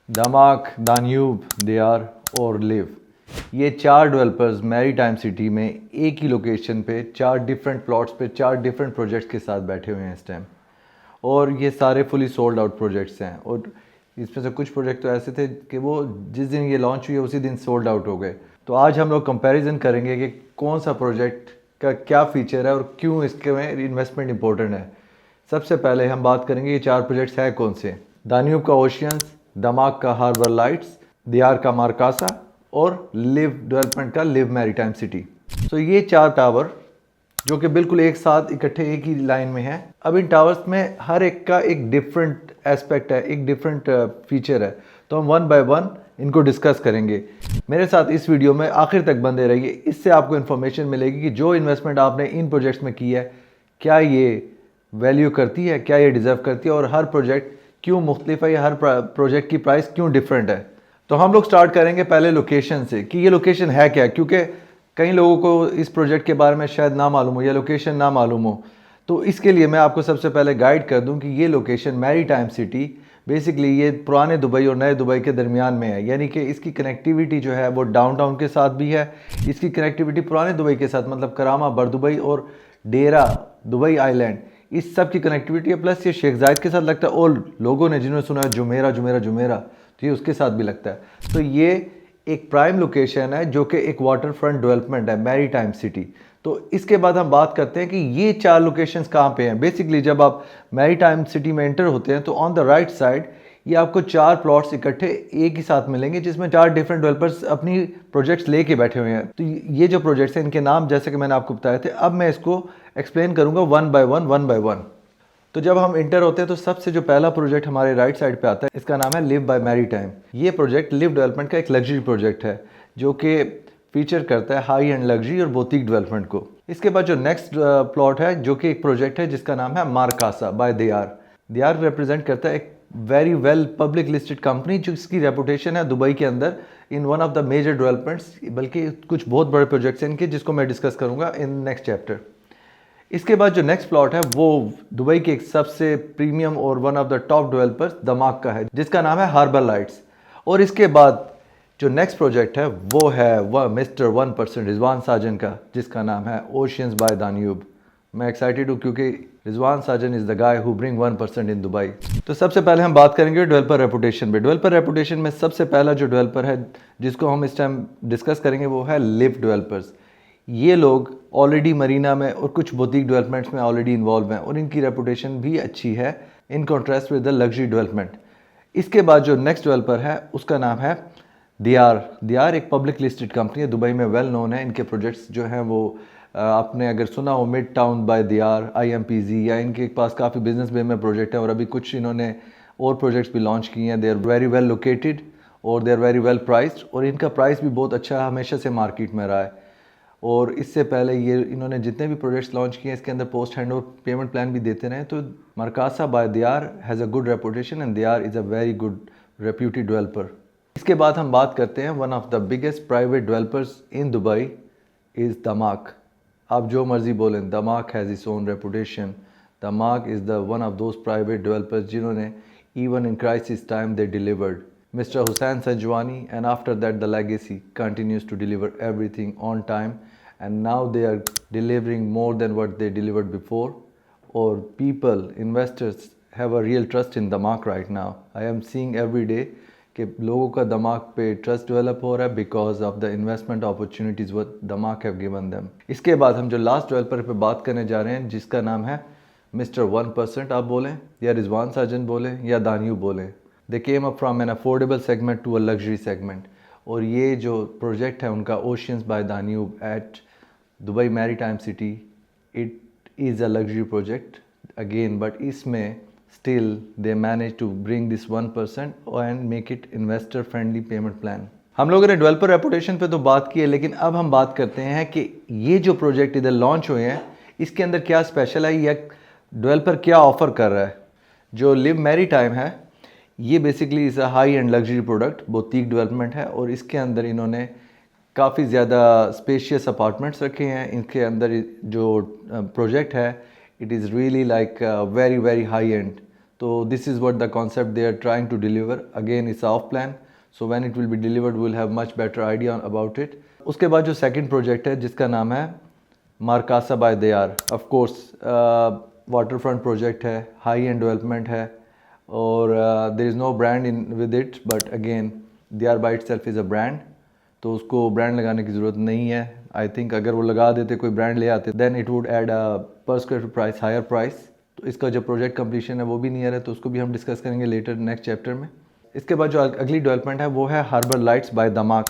दमाक, दान्यूब, दियार और लिव, ये चार डेवलपर्स मैरी टाइम सिटी में एक ही लोकेशन पे चार डिफरेंट प्लॉट्स पे चार डिफरेंट प्रोजेक्ट्स के साथ बैठे हुए हैं इस टाइम। और ये सारे फुली सोल्ड आउट प्रोजेक्ट्स हैं और इसमें से कुछ प्रोजेक्ट तो ऐसे थे कि वो जिस दिन ये लॉन्च हुई उसी दिन सोल्ड आउट हो गए। तो आज हम लोग कंपैरिजन करेंगे कि कौन सा प्रोजेक्ट का क्या फ़ीचर है और क्यों इसके में इन्वेस्टमेंट इंपॉर्टेंट है। सबसे पहले हम बात करेंगे ये चार प्रोजेक्ट्स हैं कौन से। दान्यूब का ओशियंस, दमाक का हार्बर लाइट्स, दियार का मारकासा और लिव डेवलपमेंट का लिव मैरीटाइम सिटी। तो ये चार टावर जो कि बिल्कुल एक साथ इकट्ठे एक ही लाइन में हैं। अब इन टावर्स में हर एक का एक डिफरेंट एस्पेक्ट है, एक डिफरेंट फीचर है। तो हम वन बाय वन इनको डिस्कस करेंगे। मेरे साथ इस वीडियो में आखिर तक बंदे रहिए, इससे आपको इन्फॉर्मेशन मिलेगी कि जो इन्वेस्टमेंट आपने इन प्रोजेक्ट्स में की है क्या ये वैल्यू करती है, क्या ये डिज़र्व करती है और हर प्रोजेक्ट क्यों मुख्तलिफ है या हर प्रोजेक्ट की प्राइस क्यों डिफरेंट है। तो हम लोग स्टार्ट करेंगे पहले लोकेशन से कि ये लोकेशन है क्या, क्योंकि कई लोगों को इस प्रोजेक्ट के बारे में शायद ना मालूम हो या लोकेशन ना मालूम हो। तो इसके लिए मैं आपको सबसे पहले गाइड कर दूं कि ये location maritime city basically ये पुराने दुबई और नए दुबई के दरमियान में है, यानी कि इसकी कनेक्टिविटी जो है वो डाउनटाउन के साथ भी है, इसकी कनेक्टिविटी पुराने दुबई के साथ मतलब करामा, बरदुबई और डेरा दुबई आइलैंड, इस सब की कनेक्टिविटी है। प्लस ये शेख जायद के साथ लगता है और लोगों ने जिन्होंने सुना है जुमेरा जुमेरा जुमेरा, तो ये उसके साथ भी लगता है। तो ये एक प्राइम लोकेशन है जो कि एक वाटर फ्रंट डेवलपमेंट है मैरी टाइम सिटी। तो इसके बाद हम बात करते हैं कि ये चार लोकेशंस कहाँ पे हैं। बेसिकली जब आप मैरी टाइम सिटी में एंटर होते हैं तो ऑन द राइट साइड ये आपको चार प्लॉट्स इकट्ठे एक ही साथ मिलेंगे जिसमें चार डिफरेंट डेवलपर्स अपनी प्रोजेक्ट्स लेके बैठे हुए हैं। तो ये जो प्रोजेक्ट्स हैं इनके नाम जैसे कि मैंने आपको बताए थे, अब मैं इसको एक्सप्लेन करूंगा वन बाय वन। तो जब हम इंटर होते हैं तो सबसे जो पहला प्रोजेक्ट हमारे राइट साइड पे आता है इसका नाम है लिव बाय मैरी टाइम। ये प्रोजेक्ट लिव डेवलपमेंट का एक लग्जरी प्रोजेक्ट है जो कि फीचर करता है हाई एंड लग्जरी और बोतीक डेवलपमेंट को। इसके बाद जो नेक्स्ट प्लॉट है जो कि एक प्रोजेक्ट है जिसका नाम है मारकासा बाय दियार। दियार रिप्रेजेंट करता है एक very well public listed company जिसकी रेपुटेशन है दुबई के अंदर in one of the major developments, बल्कि कुछ बहुत बड़े प्रोजेक्ट्स हैं इनके जिसको मैं डिस्कस करूंगा इन नेक्स्ट चैप्टर। इसके बाद जो नेक्स्ट प्लॉट है वो दुबई के एक सबसे प्रीमियम और one of the top developers दमाक का है जिसका नाम है हार्बर लाइट्स। और इसके बाद जो नेक्स्ट प्रोजेक्ट है वो है वह मिस्टर 1% रिजवान साजन का जिसका नाम है ओशियंस बाय दान्यूब। मैं एक्साइटेड हूँ क्योंकि Rizwan Sajan is the guy who bring 1% in Dubai. तो सबसे पहले हम बात करेंगे डेवलपर रेपुटेशन पे। डेवलपर रेपुटेशन में सबसे पहला जो डेवलपर है जिसको हम इस टाइम डिस्कस करेंगे वो है लिव डेवलपर्स। ये लोग ऑलरेडी मरीना में और कुछ बुटीक डेवलपमेंट्स में ऑलरेडी इन्वॉल्व हैं और इनकी रेपुटेशन भी अच्छी है in contrast with the luxury development. इसके बाद जो नेक्स्ट डेवलपर है उसका नाम है दियार। दियार एक पब्लिक लिस्टेड कंपनी है, दुबई में वेल नोन है। इनके प्रोजेक्ट्स जो हैं वो आपने अगर सुना हो मिड टाउन बाय दियार, IMPZ, या इनके पास काफ़ी बिजनेस बे में प्रोजेक्ट है और अभी कुछ इन्होंने और प्रोजेक्ट्स भी लॉन्च किए हैं। They are very well located और they are very well priced और इनका प्राइस भी बहुत अच्छा हमेशा से मार्केट में रहा है। और इससे पहले ये इन्होंने जितने भी प्रोजेक्ट्स लॉन्च किए हैं इसके अंदर post hand over payment plan भी देते रहे। तो Marcasa by Dyar has a good reputation and Dyar is a very good reputed developer. इसके बाद हम बात करते हैं one of the biggest private developers in Dubai is Damac. आप जो मर्जी बोलें, Damac has its own reputation. Damac is the one of those private developers जिन्होंने even in crisis time they delivered. Mr. Hussain Sanjwani, and after that the legacy continues to deliver everything on time, and now they are delivering more than what they delivered before. Or people, investors have a real trust in Damak right now. I am seeing every day कि लोगों का दमाक पे trust develop हो रहा है because of the investment opportunities वो दमाक हैव गिवन देम। इसके बाद हम जो लास्ट डेवलपर पे बात करने जा रहे हैं जिसका नाम है मिस्टर 1% आप बोलें या रिजवान साजन बोलें या दान्यूब बोलें। They came up from an affordable segment to a luxury segment. और ये जो प्रोजेक्ट है उनका Oceans by Danube at Dubai maritime city, it is a luxury project again, but इसमें still they manage to bring this 1% and make it investor friendly payment plan. हम लोगों ने developer reputation पे तो बात की है, लेकिन अब हम बात करते हैं कि ये जो प्रोजेक्ट इधर लॉन्च हुए हैं इसके अंदर क्या स्पेशल है या डेवलपर क्या ऑफर कर रहा है। जो लिव मैरी टाइम है ये basically is a high and luxury product, बोतीक development है और इसके अंदर इन्होंने काफ़ी ज़्यादा स्पेशियस अपार्टमेंट्स रखे हैं। इनके अंदर जो प्रोजेक्ट है it is really like very very high end. तो this is what the concept they are trying to deliver. Again it's of plan, so when it will be delivered we will have much better idea about it. उसके बाद जो second project है जिसका नाम है Marcasa by Dyar, of course water front project है, high end development है और there is no brand in with it, but again Dyar by itself is a brand, तो उसको ब्रांड लगाने की ज़रूरत नहीं है. आई थिंक अगर वो लगा देते, कोई ब्रांड ले आते, then it would add a per square feet price higher price. तो इसका जो प्रोजेक्ट कंप्लीशन है वो भी नियर है, तो उसको भी हम डिस्कस करेंगे लेटर नेक्स्ट चैप्टर में. इसके बाद जो अगली डेवलपमेंट है वो है हार्बर लाइट्स बाय दमाक.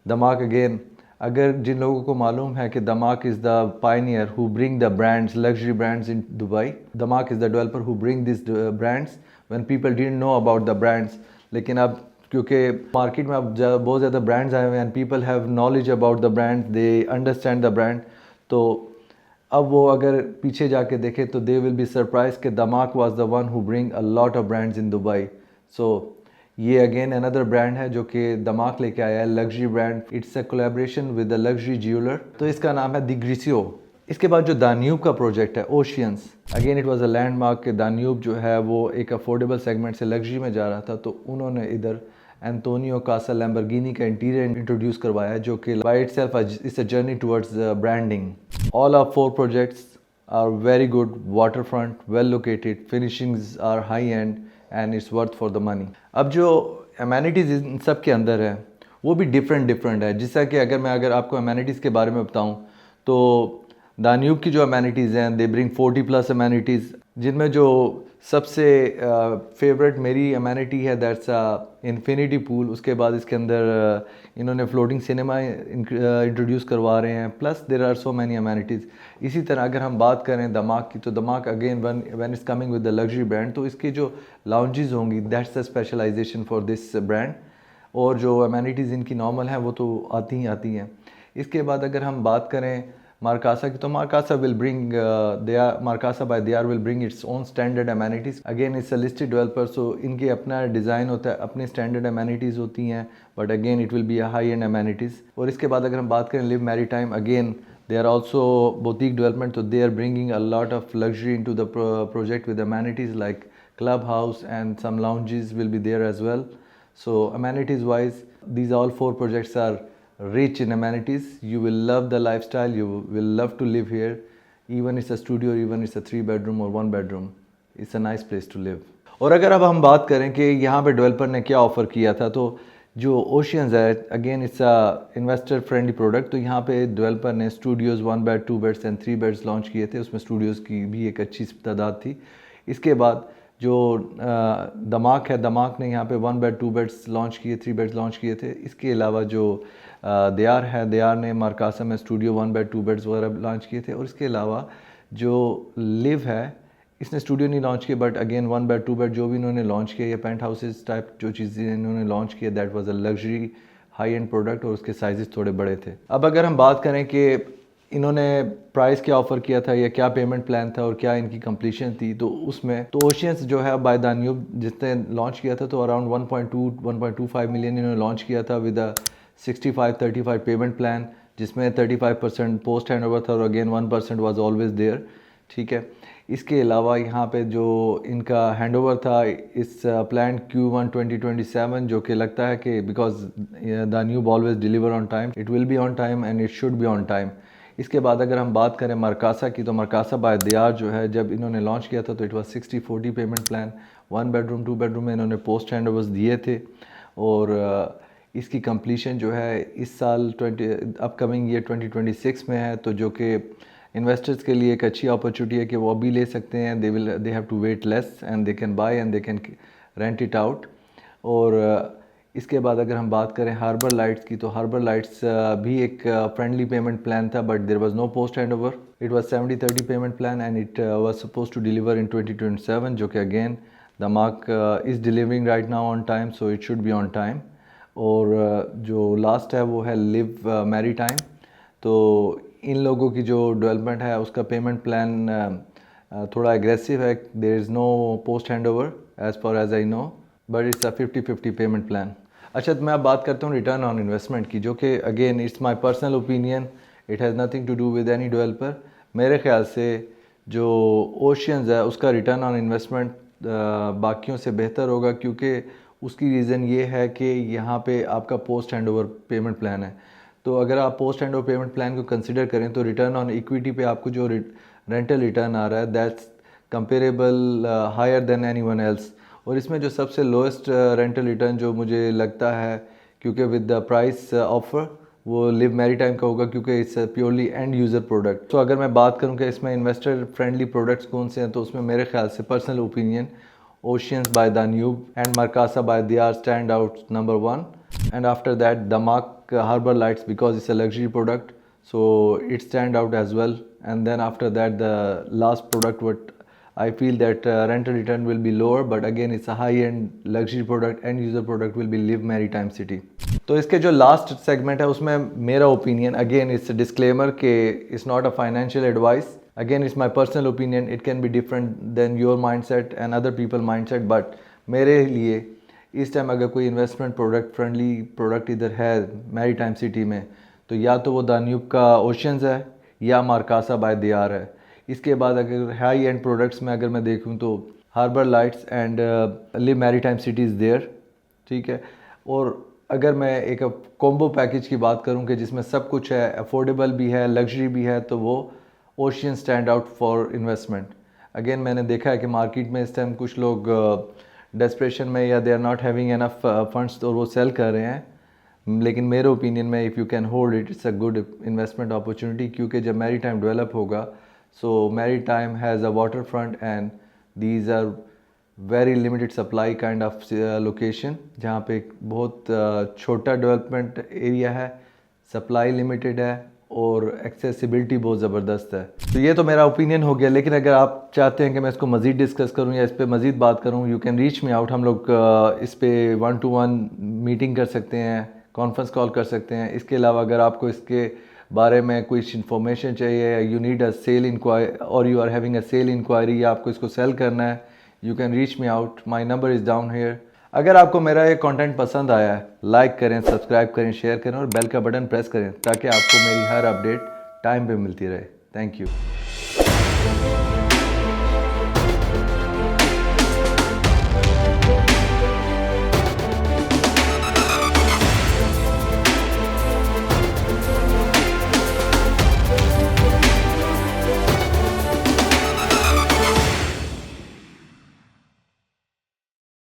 दमाक अगेन, अगर जिन लोगों को मालूम है कि Damac is the pioneer who bring the brands, luxury brands in Dubai. Damac is the developer who bring this brands when people didn't know about the brands. लेकिन अब क्योंकि मार्केट में अब बहुत ज़्यादा ब्रांड्स आए हुए हैं and people have knowledge about the brand, they understand the brand, तो अब वो अगर पीछे जाके देखें तो दे विल बी सरप्राइज कि Damac was the one who bring a lot of brands in Dubai. So ये अगेन अनदर ब्रांड है जो कि दमाक लेके आया है, luxury brand. It's a collaboration with the luxury jeweller, तो इसका नाम है दिग्रिसियो. इसके बाद जो दान्यूब का प्रोजेक्ट है oceans, again it was a landmark के दान्यूब जो है वो एक अफोर्डेबल सेगमेंट से लग्जरी में जा रहा था, तो उन्होंने इधर एंटोनियो कासा लैम्बोर्गिनी का इंटीरियर इंट्रोड्यूस करवाया जो कि by itself it's a journey towards branding. All our 4 projects are very good, waterfront, well located, finishings are high end and it's worth for the money. अब जो amenities इन सब के अंदर है वो भी डिफरेंट है. जैसा कि अगर आपको amenities के बारे में बताऊं तो दान्यूब की जो amenities हैं दे ब्रिंग 40+ amenities, जिनमें जो सबसे फेवरेट मेरी अमेनिटी है दैट्स इन्फिनिटी पूल. उसके बाद इसके अंदर इन्होंने फ्लोटिंग सिनेमा इंट्रोड्यूस करवा रहे हैं, plus there are so many amenities. इसी तरह अगर हम बात करें दमाक की, तो Damac again when is coming with the luxury brand, तो इसकी जो लाउंजेस होंगी that's the specialisation for this brand. और जो अमेनिटीज़ इनकी नॉर्मल हैं वो तो आती हैं. इसके बाद अगर हम बात करें मारकासा की, तो Marcasa will bring Marcasa by Dyar will bring its own standard amenities. Again it's a listed developer, so इनके अपना डिज़ाइन होता है, अपने स्टैंडर्ड अमेनिटीज़ होती हैं, but again it will be a high end amenities. और इसके बाद अगर हम बात करें live maritime, again they are also boutique development, तो they are bringing a lot of luxury in to the project with amenities like club house and some lounges will be there as well. So amenities wise, these all 4 projects are rich in amenities. You will love the lifestyle, you will love to live here. Even it's a studio, even it's a 3 bedroom or 1 bedroom, it's a nice place to live. और अगर अब हम बात करें कि यहाँ पे developer ने क्या ऑफ़र किया था, तो जो ओशियंस है again it's a investor friendly product. तो यहाँ पे डेवलपर ने Studios 1 bed 2 beds and 3 beds launch किए थे. उसमें स्टूडियोज़ की भी एक अच्छी तादाद थी. इसके बाद जो दमाक है, दमाक ने यहाँ पे 1 बेड 2 बेड्स लॉन्च किए, 3 बेड्स लॉन्च किए थे. इसके अलावा जो दयार है, दयार ने मारकासा में स्टूडियो 1 बेड 2 बेड्स वगैरह लॉन्च किए थे. और इसके अलावा जो लिव है, इसने स्टूडियो नहीं लॉन्च किया, बट अगेन 1 बेड 2 बेड जो भी इन्होंने लॉन्च किया, ये पेंट हाउसेज टाइप जो चीज़ें इन्होंने लॉन्च किया, that was a luxury high and product, और उसके साइजेस थोड़े बड़े थे. अब अगर हम बात करें कि इन्होंने प्राइस क्या ऑफ़र किया था या क्या पेमेंट प्लान था और क्या इनकी कंप्लीशन थी, तो उसमें तो ओशियंस जो है बाय दान्यूब जिसने लॉन्च किया था, तो अराउंड 1.25 मिलियन इन्होंने लॉन्च किया था विद अ 65-35 पेमेंट प्लान, जिसमें 35% पोस्ट हैंड ओवर था और अगेन 1% वाज ऑलवेज देयर. ठीक है. इसके अलावा यहाँ पे जो इनका हैंड ओवर था इस प्लान Q1 2027, जो कि लगता है कि because Danube always deliver on time, it will be on time and it should be on time. इसके बाद अगर हम बात करें मारकासा की, तो मारकासा बाय दयार जो है जब इन्होंने लॉन्च किया था तो it was 60-40 payment plan. 1 bedroom 2 bedroom में इन्होंने पोस्ट हैंड ओवर्स दिए थे. और इसकी कंप्लीशन जो है इस साल अपकमिंग ईयर 2026 में है, तो जो कि इन्वेस्टर्स के लिए एक अच्छी अपॉर्चुनिटी है कि वो अभी ले सकते हैं. They have to wait less and they can buy and they can rent it out. और इसके बाद अगर हम बात करें हार्बर लाइट्स की, तो हार्बर लाइट्स भी एक फ्रेंडली पेमेंट प्लान था, but there was no post hand over. It was 70-30 payment plan and it was suppose to deliver in 2027, जो कि again Damac is delivering right now on time, so it should be on time. और जो last है वो है live Mary time. तो इन लोगों की जो डेवलपमेंट है उसका पेमेंट प्लान थोड़ा एग्रेसिव है. There is no post hand over as far as I know, but it's a 50-50 payment plan. अच्छा, तो मैं अब बात करता हूँ रिटर्न ऑन इन्वेस्टमेंट की, जो कि again it's my personal opinion, it has nothing to do with any developer. मेरे ख्याल से जो ओशियंस है उसका रिटर्न ऑन इन्वेस्टमेंट बाकियों से बेहतर होगा, क्योंकि उसकी रीज़न ये है कि यहाँ पे आपका post hand over payment plan है। तो अगर आप post hand over payment plan को कंसिडर करें तो रिटर्न ऑन इक्विटी पे आपको जो रेंटल रिटर्न आ रहा है that's comparable higher than anyone else. और इसमें जो सबसे लोएस्ट रेंटल रिटर्न जो मुझे लगता है, क्योंकि विद द प्राइस ऑफर, वो लिव मैरीटाइम का होगा, क्योंकि it's purely end user product. तो अगर मैं बात करूं कि इसमें इन्वेस्टर फ्रेंडली प्रोडक्ट्स कौन से हैं, तो उसमें मेरे ख्याल से personal opinion Oceans by Danube and Marcasa by Dyar stand out number 1, and after that Damak Harbor Lights, because it's a luxury product, so it stand out as well. And then after that the last product, what I feel that rental return will be lower, but again it's a high end luxury product, end user product will be Live Maritime City. तो इसके जो last segment है उसमें मेरा opinion, again it's disclaimer के it's not a financial advice, again it's my personal opinion, it can be different than your mindset and other people mindset, but मेरे लिए इस टाइम अगर कोई इन्वेस्टमेंट प्रोडक्ट फ्रेंडली प्रोडक्ट इधर है maritime city में, तो या तो वो दान्यूब का ओशियंस है या मार्कासा बाय दियार है। इसके बाद अगर हाई एंड प्रोडक्ट्स में अगर मैं देखूं तो harbour lights and live maritime city is there, ठीक है। और अगर मैं एक कॉम्बो पैकेज की बात करूं कि जिसमें सब कुछ है, अफोर्डेबल भी है, लग्जरी भी है, तो वो ocean stand out for investment. Again मैंने देखा है कि मार्केट में इस टाइम कुछ लोग डेस्परेशन में या they are not having enough funds तो वो सेल कर रहे हैं, लेकिन मेरे ओपिनियन में if you can hold it, it's a good investment opportunity, क्योंकि जब मैरीटाइम डेवलप होगा, so maritime has a water front and these are very limited supply kind of location, जहाँ पे एक बहुत छोटा डेवलपमेंट एरिया है, सप्लाई लिमिटेड है और एक्सेसिबिलिटी बहुत ज़बरदस्त है। तो ये तो मेरा ओपिनियन हो गया, लेकिन अगर आप चाहते हैं कि मैं इसको मज़ीद डिस्कस करूं या इस पर मज़ीद बात करूं, you can reach me out. हम लोग इस पर 1-to-1 मीटिंग कर सकते हैं, कॉन्फ्रेंस कॉल कर सकते हैं। इसके अलावा अगर आपको इसके बारे में कुछ इन्फॉर्मेशन चाहिए, you need a sale inquiry और you are having a sale inquiry, या आपको इसको सेल करना है, you can reach me out, my number is down here. अगर आपको मेरा ये कंटेंट पसंद आया है, लाइक करें, सब्सक्राइब करें, शेयर करें और बेल का बटन प्रेस करें, ताकि आपको मेरी हर अपडेट टाइम पे मिलती रहे। Thank you.